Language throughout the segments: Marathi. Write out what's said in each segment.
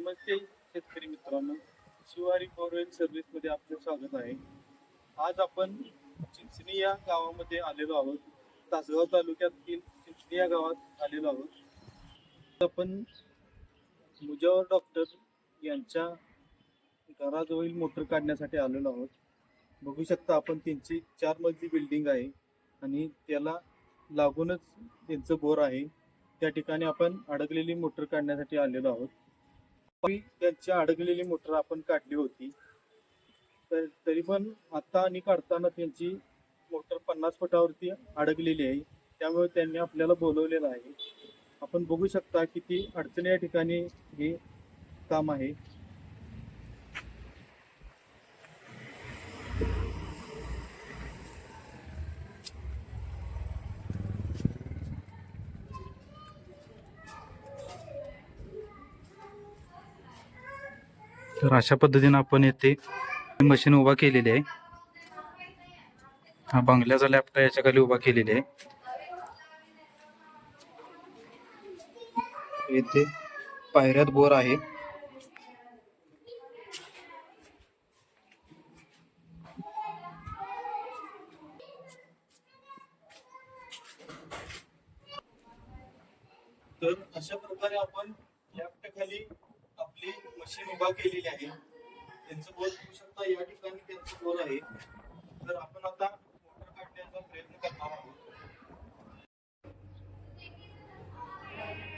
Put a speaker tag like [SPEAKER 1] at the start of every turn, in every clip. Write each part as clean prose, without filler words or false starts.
[SPEAKER 1] नमस्ते शेतकरी मित्रांनो, शिवारी बोरवेल सर्व्हिस मध्ये आपलं स्वागत आहे. आज आपण चिंचणी या गावामध्ये आलेलो आहोत. तासगाव तालुक्यातील चिंचणी या गावात आलेलो आहोत. आपण मुजावर डॉक्टर यांच्या घराजवळील मोटर काढण्यासाठी आलेलो आहोत. बघू शकता आपण त्यांची 4 मजली बिल्डिंग आहे आणि त्याला लागूनच त्यांचं बोर आहे. त्या ठिकाणी आपण अडकलेली मोटर काढण्यासाठी आलेलो आहोत. त्यांची अडकलेली मोटर आपण काढली होती, तर तरी पण आता आणि काढताना त्यांची मोटर 50 फुटावरती अडकलेली आहे. त्यामुळे त्यांनी आपल्याला बोलवलेलं आहे. आपण बघू शकता किती अडचणी या ठिकाणी हे काम आहे.
[SPEAKER 2] तर अशा पद्धतीने आपण येथे मशीन उभा केलेली आहे. हा बंगल्याचा लॅपटॉप याच्या खाली उभा केलेली आहे. येथे पायऱ्यात बोर आहे.
[SPEAKER 1] तर अशा प्रकारे आपण लॅपटॉप खाली आपली मशीन उभा केलेली आहे. त्यांचं बोर बघू शकता, या ठिकाणी त्यांचं बोर आहे. तर आपण आता मोटर काढण्याचा प्रयत्न करणार आहोत.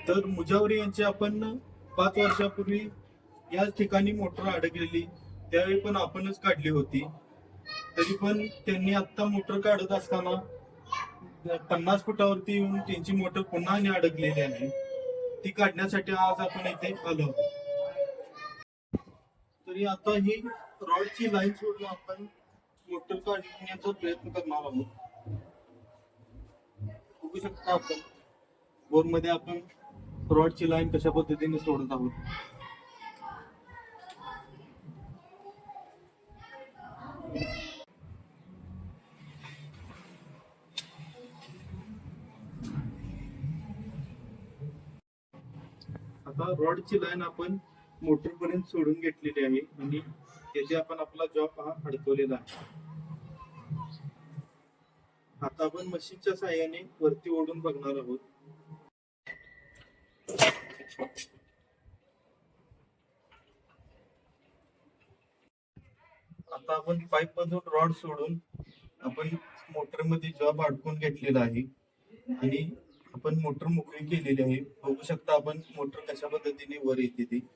[SPEAKER 1] तर मुजावरी यांची आपण 5 वर्षापूर्वी याच ठिकाणी मोटर अडकलेली, त्यावेळी पण आपणच काढली होती. तरी पण त्यांनी आता मोटर काढत असताना 50 फुटावरती येऊन त्यांची मोटर पुन्हा अडकलेली आहे. ती काढण्यासाठी आज आपण इथे आलो आहोत. तरी आता ही रॉडची लाईन सोडून आपण मोटर काढण्याचा प्रयत्न करणार आहोत. बघू शकता आपण बोरमध्ये आपण रॉडची लाईन कशा पद्धतीने सोडत आहोत. आता रॉडची लाईन आपण मोटर पर्यंत सोडून घेतलेली आहे आणि त्याचे आपण आपला जॉब हा अडकवलेला आहे. आता आपण मशीनच्या साहाय्याने वरती ओढून बघणार आहोत. आता आपण पाईप मधून रॉड सोडून आपण मोटर मध्ये जॉब अडकून घेतलेला आहे आणि आपण मोटर मोकळी केलेली आहे. बघू शकता आपण मोटर कशा पद्धतीने वर येते ती.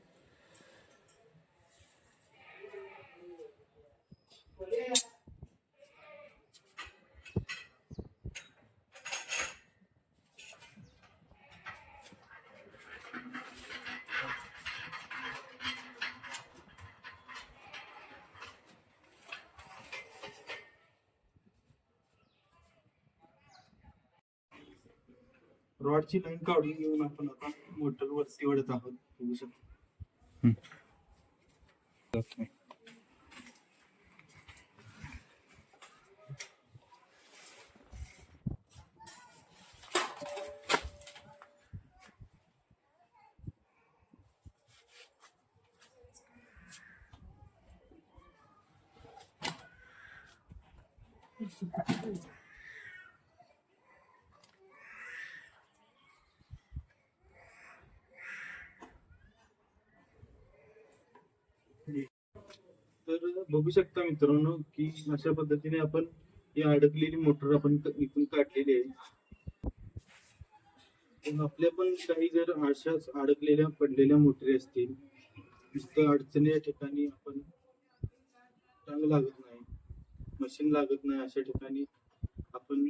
[SPEAKER 1] रॉडची लाईन काढून घेऊन आपण आता मोटर वरती ओढत आहोत. बघू शकता. तर बघू शकता मित्रांनो की अशा पद्धतीने आपण ही अडकलेली मोटर आपण इथून काढलेली आहे. पण आपल्या पण काही जर अशाच अडकलेल्या पडलेल्या मोटरी असतील, नुसतं अडचणी या ठिकाणी आपण टांग लागत नाही, मशीन लागत नाही, अशा ठिकाणी आपण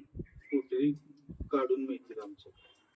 [SPEAKER 1] मोटरी काढून मिळतील आमच्या.